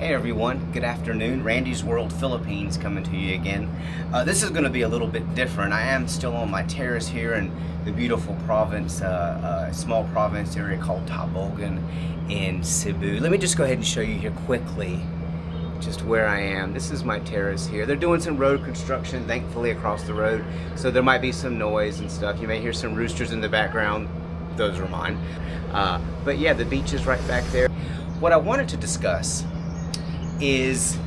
Hey everyone, good afternoon. Randy's World Philippines coming to you again. This is going to be a little bit different. I am still on my terrace here in the beautiful province, small province area called Tabogan in Cebu. Let me just go ahead and show you here quickly just where I am. This is my terrace here. They're doing some road construction, thankfully, across the road, so there might be some noise and stuff. You may hear some roosters in the background. Those are mine. But yeah, the beach is right back there. What I wanted to discuss is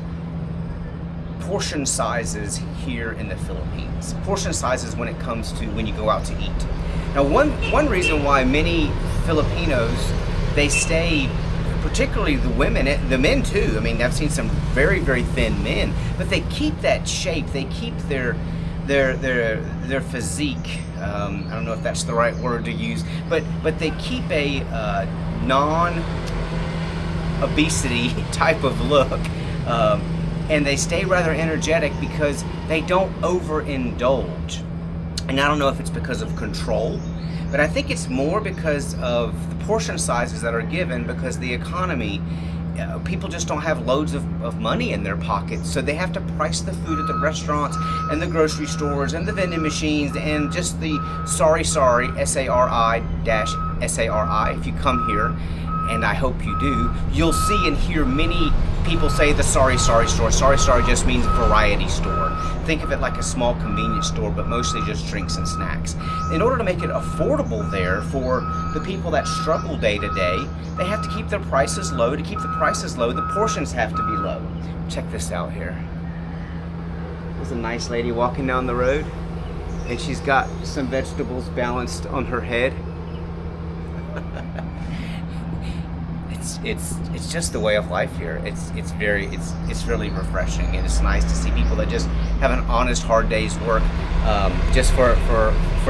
portion sizes here in the Philippines. Portion sizes when it comes to when you go out to eat. Now, one reason why many Filipinos, they stay, particularly the women, the men too. I mean, I've seen some very, very thin men, but they keep that shape. They keep their physique. I don't know if that's the right word to use, but they keep a non-obesity type of look, and they stay rather energetic because they don't overindulge. And I don't know if it's because of control, but I think it's more because of the portion sizes that are given, because the economy, people just don't have loads of money in their pockets, so they have to price the food at the restaurants and the grocery stores and the vending machines and just the sorry, S-A-R-I-S-A-R-I. If you come here, and I hope you do, you'll see and hear many people say the sorry store. Sorry just means variety store. Think of it like a small convenience store, but mostly just drinks and snacks. In order to make it affordable there for the people that struggle day to day, they have to keep their prices low. To keep the prices low, the portions have to be low. Check this out here. There's a nice lady walking down the road, and she's got some vegetables balanced on her head. It's just the way of life here. It's really refreshing, and it's nice to see people that just have an honest, hard day's work just for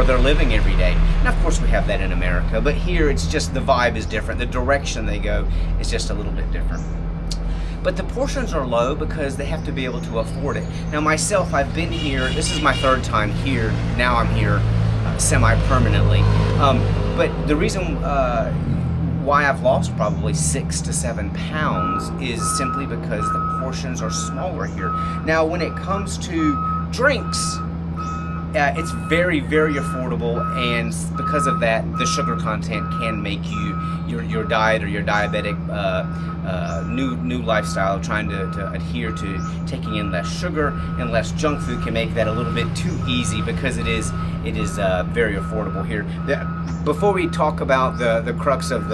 their living every day. And of course we have that in America, but here it's just the vibe is different. The direction they go is just a little bit different. But the portions are low because they have to be able to afford it. Now myself, I've been here, this is my third time here. Now I'm here semi-permanently. But the reason why I've lost probably 6 to 7 pounds is simply because the portions are smaller here. Now, when it comes to drinks, it's very, very affordable, and because of that, the sugar content can make your diet or your diabetic new lifestyle, trying to adhere to taking in less sugar and less junk food, can make that a little bit too easy, because it is very affordable here. Before we talk about the crux of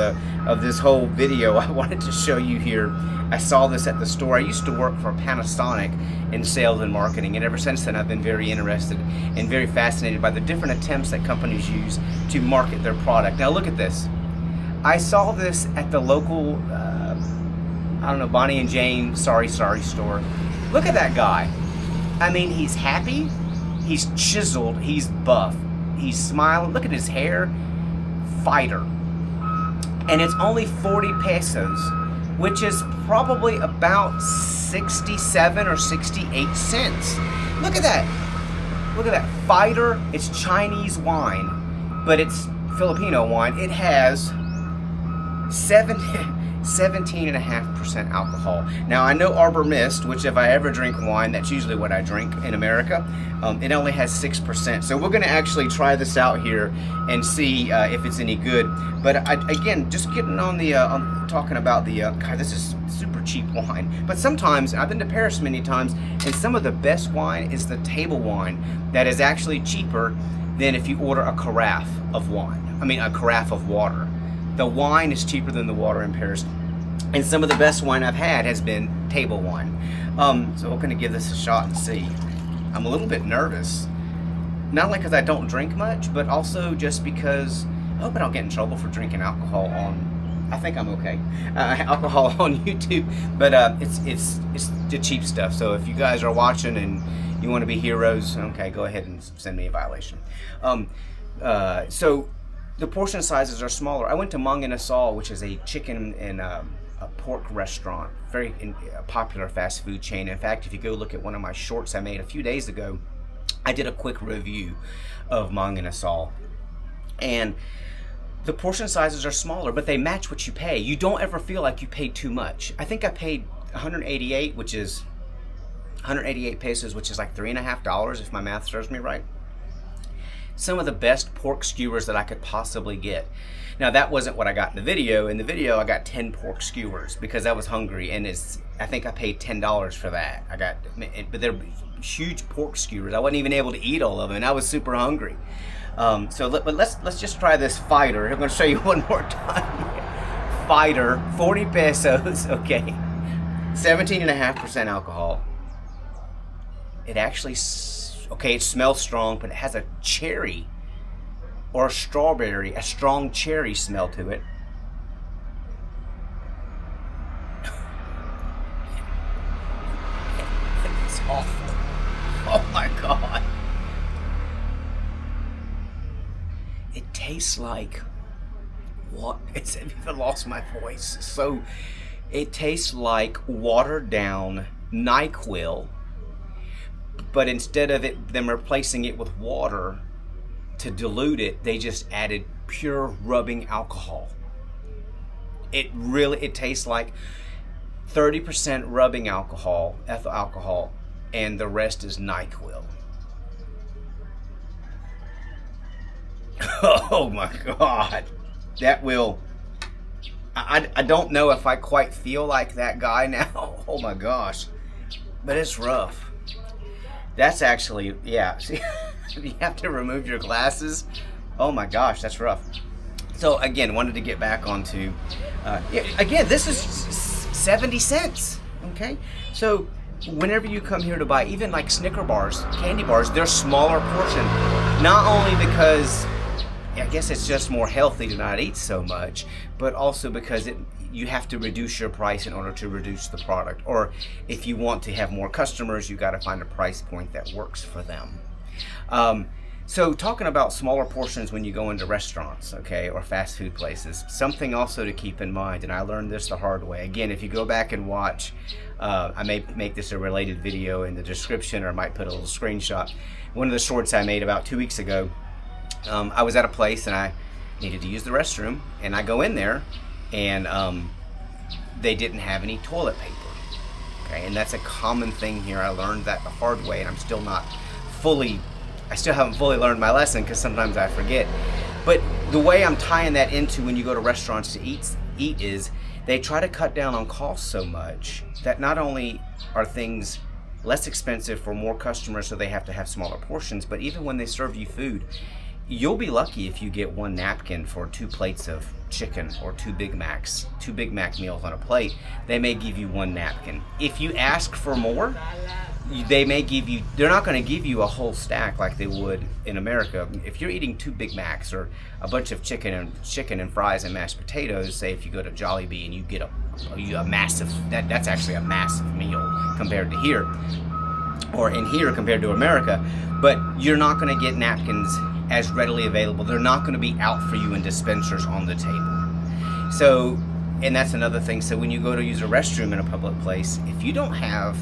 this whole video, I wanted to show you here. I saw this at the store. I used to work for Panasonic in sales and marketing, and ever since then I've been very interested and very fascinated by the different attempts that companies use to market their product. Now look at this. I saw this at the local, I don't know, Bonnie and Jane sorry store. Look at that guy. I mean, he's happy, he's chiseled, he's buff, he's smiling. Look at his hair. Fighter. And it's only 40 pesos, which is probably about 67 or 68 cents. Look at that. Look at that. Fighter. It's Chinese wine, but it's Filipino wine. It has 17.5% alcohol. Now, I know Arbor Mist, which if I ever drink wine, that's usually what I drink in America, it only has 6%. So we're going to actually try this out here and see if it's any good. But again, just getting on the talking about the God, this is super cheap wine. But sometimes I've been to Paris many times, and some of the best wine is the table wine that is actually cheaper than if you order a carafe of wine. I mean, a carafe of water. The wine is cheaper than the water in Paris, and some of the best wine I've had has been table wine. So we're gonna give this a shot and see. I'm a little bit nervous, not only because I don't drink much, but also just because I hope I don't get in trouble for drinking alcohol on. I think I'm okay. Alcohol on YouTube, but it's the cheap stuff. So if you guys are watching and you want to be heroes, okay, go ahead and send me a violation. So the portion sizes are smaller. I went to Mang Inasal, which is a chicken and a pork restaurant, very popular fast food chain. In fact, if you go look at one of my shorts I made a few days ago, I did a quick review of Mang Inasal. And the portion sizes are smaller, but they match what you pay. You don't ever feel like you paid too much. I think I paid 188, which is 188 pesos, which is like $3.50 if my math serves me right. Some of the best pork skewers that I could possibly get. Now that wasn't what I got in the video. In the video I got 10 pork skewers because I was hungry, and I think I paid $10 for that. But they're huge pork skewers. I wasn't even able to eat all of them, and I was super hungry. But let's just try this Fighter. I'm going to show you one more time. Fighter, 40 pesos. Okay, 17.5% alcohol. It actually, okay, it smells strong, but it has a cherry or a strawberry, a strong cherry smell to it. It's awful. Oh my God. It tastes like what? I've even lost my voice. So it tastes like watered down NyQuil, but instead of them replacing it with water to dilute it, they just added pure rubbing alcohol. It tastes like 30% rubbing alcohol, ethyl alcohol, and the rest is NyQuil. Oh my God. That will, I don't know if I quite feel like that guy now. Oh my gosh. But it's rough. That's actually, yeah. See, you have to remove your glasses. Oh my gosh, that's rough. So again, wanted to get back onto, again, this is 70 cents, okay? So whenever you come here to buy, even like Snicker bars, candy bars, they're smaller portion. Not only because, I guess it's just more healthy to not eat so much, but also because you have to reduce your price in order to reduce the product. Or if you want to have more customers, you got to find a price point that works for them. So talking about smaller portions when you go into restaurants, okay, or fast food places, something also to keep in mind, and I learned this the hard way. Again, if you go back and watch, I may make this a related video in the description, or I might put a little screenshot. One of the shorts I made about 2 weeks ago, I was at a place and I needed to use the restroom, and I go in there and they didn't have any toilet paper. Okay, and that's a common thing here. I learned that the hard way, and I still haven't fully learned my lesson because sometimes I forget. But the way I'm tying that into when you go to restaurants to eat is they try to cut down on costs so much that not only are things less expensive for more customers, so they have to have smaller portions, but even when they serve you food, you'll be lucky if you get one napkin for 2 plates of chicken or 2 Big Macs, 2 Big Mac meals on a plate. They may give you 1 napkin. If you ask for more, they're not going to give you a whole stack like they would in America. If you're eating 2 Big Macs or a bunch of chicken and fries and mashed potatoes, say if you go to Jollibee and you get a massive, that's actually a massive meal compared to here, or in here compared to America, but you're not going to get napkins as readily available. They're not going to be out for you in dispensers on the table. So, and that's another thing. So when you go to use a restroom in a public place, if you don't have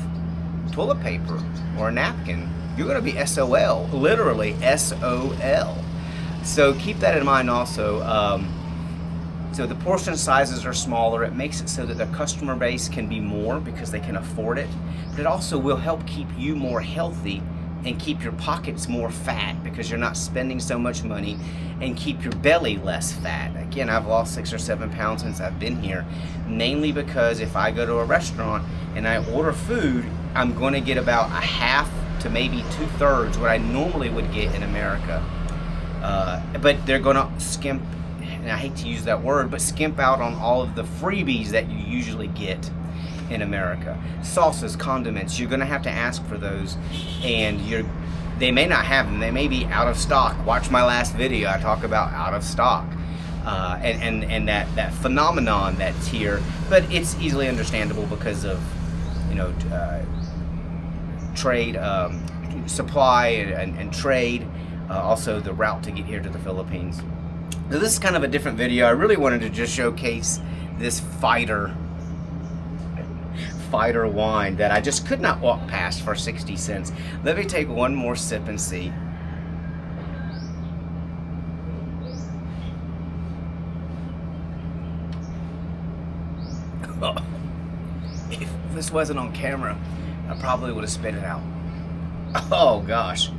toilet paper or a napkin, you're going to be SOL, literally SOL. So keep that in mind also. So the portion sizes are smaller. It makes it so that the customer base can be more because they can afford it, but it also will help keep you more healthy and keep your pockets more fat because you're not spending so much money, and keep your belly less fat. Again, I've lost 6 or 7 pounds since I've been here, mainly because if I go to a restaurant and I order food, I'm going to get about a half to maybe 2/3 what I normally would get in America. But they're going to skimp, and I hate to use that word, but skimp out on all of the freebies that you usually get in America. Sauces, condiments, you're going to have to ask for those, and they may not have them. They may be out of stock. Watch my last video. I talk about out of stock and that phenomenon that's here, but it's easily understandable because of trade, supply and trade, also the route to get here to the Philippines. So this is kind of a different video. I really wanted to just showcase this Fighter wine that I just could not walk past for 60 cents. Let me take one more sip and see. this wasn't on camera, I probably would have spit it out. Oh gosh.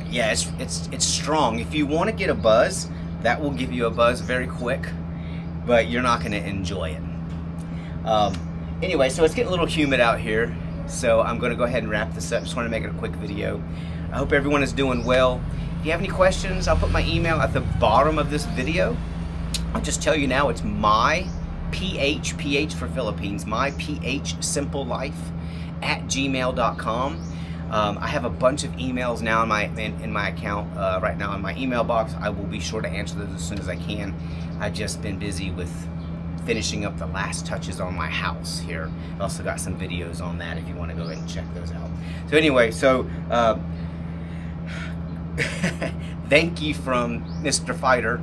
Yeah, it's strong. If you want to get a buzz, that will give you a buzz very quick, but you're not going to enjoy it. Anyway, so it's getting a little humid out here, so I'm going to go ahead and wrap this up. Just want to make it a quick video. I hope everyone is doing well. If you have any questions, I'll put my email at the bottom of this video. I'll just tell you now, it's my PH for Philippines, my PH Simple Life at gmail.com. I have a bunch of emails now in my account right now in my email box. I will be sure to answer those as soon as I can. I've just been busy with finishing up the last touches on my house here. I also got some videos on that if you want to go ahead and check those out. So anyway, thank you from Mr. Fighter,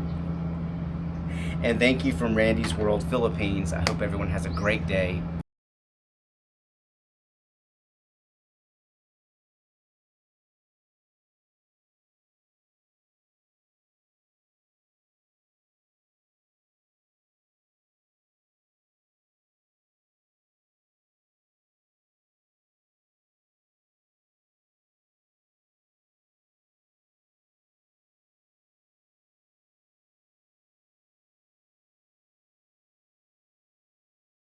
and thank you from Randy's World Philippines. I hope everyone has a great day.